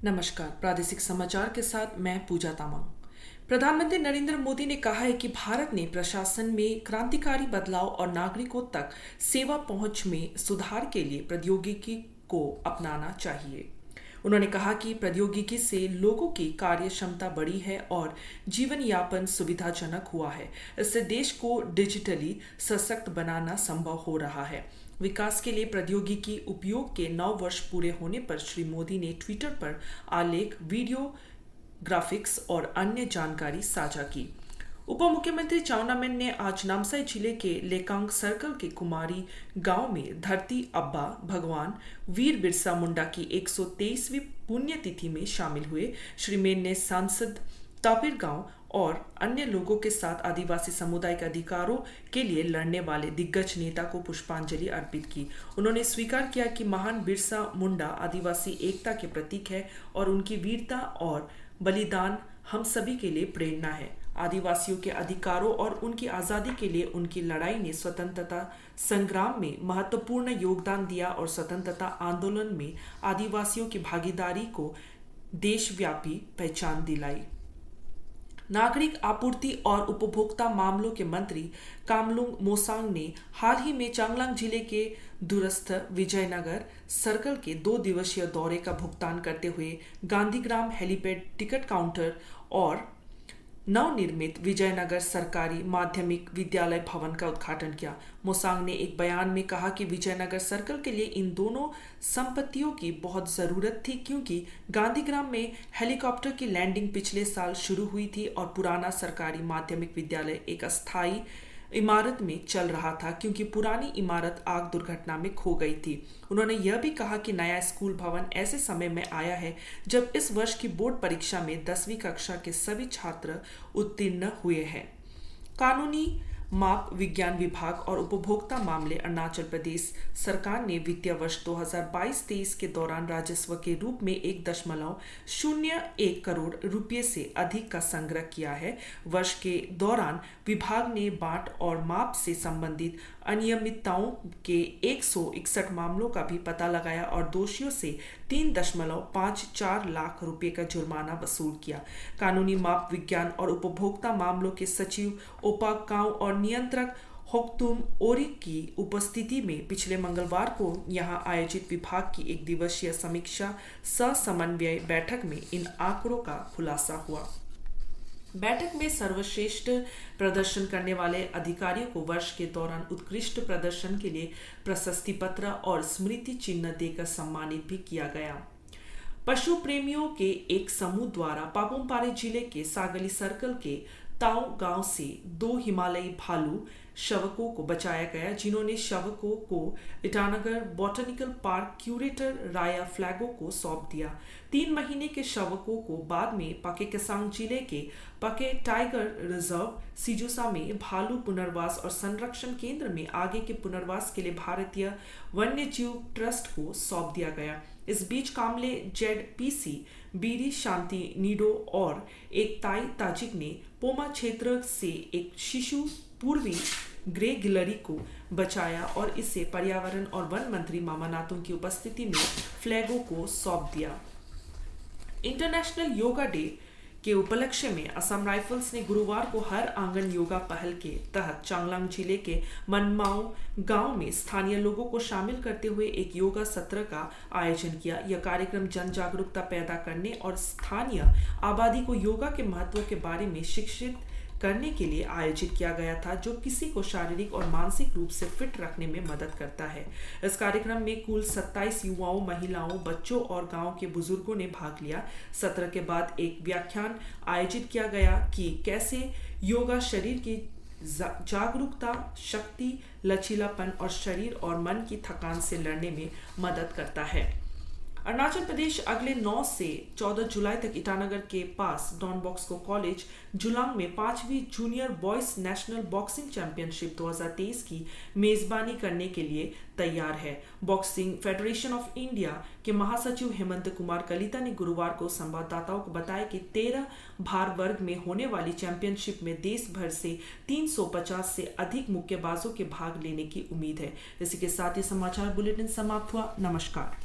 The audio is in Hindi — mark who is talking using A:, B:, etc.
A: नमस्कार। प्रादेशिक समाचार के साथ मैं पूजा तामांग। प्रधानमंत्री नरेंद्र मोदी ने कहा है कि भारत ने प्रशासन में क्रांतिकारी बदलाव और नागरिकों तक सेवा पहुंच में सुधार के लिए प्रौद्योगिकी को अपनाना चाहिए। उन्होंने कहा कि प्रौद्योगिकी से लोगों की कार्य क्षमता बढ़ी है और जीवन यापन सुविधाजनक हुआ है। इससे देश को डिजिटली सशक्त बनाना संभव हो रहा है। विकास के लिए प्रौद्योगिकी उपयोग के 9 वर्ष पूरे होने पर श्री मोदी ने ट्विटर पर आलेख, वीडियो, ग्राफिक्स और अन्य जानकारी साझा की। उप मुख्यमंत्री चाउना मेन ने आज नामसाई जिले के लेकांग सर्कल के कुमारी गांव में धरती अब्बा भगवान वीर बिरसा मुंडा की 123वीं पुण्यतिथि में शामिल हुए। श्री मेन ने सांसद तापिर गांव और अन्य लोगों के साथ आदिवासी समुदाय के अधिकारों के लिए लड़ने वाले दिग्गज नेता को पुष्पांजलि अर्पित की। उन्होंने स्वीकार किया कि महान बिरसा मुंडा आदिवासी एकता के प्रतीक है और उनकी वीरता और बलिदान हम सभी के लिए प्रेरणा है। आदिवासियों के अधिकारों और उनकी आज़ादी के लिए उनकी लड़ाई ने स्वतंत्रता संग्राम में महत्वपूर्ण योगदान दिया और स्वतंत्रता आंदोलन में आदिवासियों की भागीदारी को देशव्यापी पहचान दिलाई। नागरिक आपूर्ति और उपभोक्ता मामलों के मंत्री कामलुंग मोसांग ने हाल ही में चांगलांग जिले के दूरस्थ विजयनगर सर्कल के 2 दिवसीय दौरे का भुगतान करते हुए गांधीग्राम हेलीपैड टिकट काउंटर और नवनिर्मित विजयनगर सरकारी माध्यमिक विद्यालय भवन का उद्घाटन किया। मोसांग ने एक बयान में कहा कि विजयनगर सर्कल के लिए इन दोनों संपत्तियों की बहुत ज़रूरत थी, क्योंकि गांधीग्राम में हेलीकॉप्टर की लैंडिंग पिछले साल शुरू हुई थी और पुराना सरकारी माध्यमिक विद्यालय एक अस्थायी इमारत में चल रहा था, क्योंकि पुरानी इमारत आग दुर्घटना में खो गई थी। उन्होंने यह भी कहा कि नया स्कूल भवन ऐसे समय में आया है जब इस वर्ष की बोर्ड परीक्षा में 10वीं कक्षा के सभी छात्र उत्तीर्ण हुए हैं। कानूनी माप विज्ञान विभाग और उपभोक्ता मामले अरुणाचल प्रदेश सरकार ने वित्तीय वर्ष 2022-23 के दौरान राजस्व के रूप में 1.01 करोड़ रुपये से अधिक का संग्रह किया है। वर्ष के दौरान विभाग ने बाट और माप से संबंधित अनियमितताओं के 161 मामलों का भी पता लगाया और दोषियों से 3.54 लाख रुपए का जुर्माना वसूल किया। कानूनी माप विज्ञान और उपभोक्ता मामलों के सचिव ओपाकांव और नियंत्रक होक्तुम ओरिक की उपस्थिति में पिछले मंगलवार को यहां आयोजित विभाग की 1 दिवसीय समीक्षा सह समन्वय बैठक में इन आंकड़ों का खुलासा हुआ। बैठक में सर्वश्रेष्ठ प्रदर्शन करने वाले अधिकारियों को वर्ष के दौरान उत्कृष्ट प्रदर्शन के लिए प्रशस्ति पत्र और स्मृति चिन्ह देकर सम्मानित भी किया गया। पशु प्रेमियों के एक समूह द्वारा पापुमपारे जिले के सागली सर्कल के ताऊ गांव से 2 हिमालयी भालू शवकों को बचाया गया, जिन्होंने शवकों को ईटानगर बॉटनिकल पार्क क्यूरेटर राया फ्लैगो को सौंप दिया। 3 महीने के शवकों को बाद में पके केसांग जिले के पके टाइगर रिजर्व सिजुसा में भालू पुनर्वास और संरक्षण केंद्र में आगे के पुनर्वास के लिए भारतीय वन्यजीव ट्रस्ट को सौंप दिया गया। इस बीच कामले जेडपीसी बीरी शांति नीडो और एक ताई ताजिक ने पोमा क्षेत्र से एक शिशु पूर्वी ग्रे गिलहरी को बचाया और इसे पर्यावरण और वन मंत्री मामा नातुंग की उपस्थिति में फ्लैगो को सौंप दिया। इंटरनेशनल योगा डे के उपलक्ष्य में असम राइफल्स ने गुरुवार को हर आंगन योगा पहल के तहत चांगलांग जिले के मनमाओ गांव में स्थानीय लोगों को शामिल करते हुए एक योगा सत्र का आयोजन किया। यह कार्यक्रम जन जागरूकता पैदा करने और स्थानीय आबादी को योगा के महत्व के बारे में शिक्षित करने के लिए आयोजित किया गया था, जो किसी को शारीरिक और मानसिक रूप से फिट रखने में मदद करता है। इस कार्यक्रम में कुल 27 युवाओं, महिलाओं, बच्चों और गांव के बुजुर्गों ने भाग लिया। सत्र के बाद एक व्याख्यान आयोजित किया गया कि कैसे योगा शरीर की जागरूकता, शक्ति, लचीलापन और शरीर और मन की थकान से लड़ने में मदद करता है। अरुणाचल प्रदेश अगले 9 से 14 जुलाई तक ईटानगर के पास डॉन बॉस्को कॉलेज जुलांग में 5वीं junior boys national boxing championship 2023 की मेजबानी करने के लिए तैयार है। बॉक्सिंग फेडरेशन ऑफ इंडिया के महासचिव हेमंत कुमार कलिता ने गुरुवार को संवाददाताओं को बताया कि 13 भार वर्ग में होने वाली चैंपियनशिप में देश भर से 350 से अधिक मुक्केबाजों के भाग लेने की उम्मीद है। इसी के साथ ही समाचार बुलेटिन समाप्त हुआ। नमस्कार।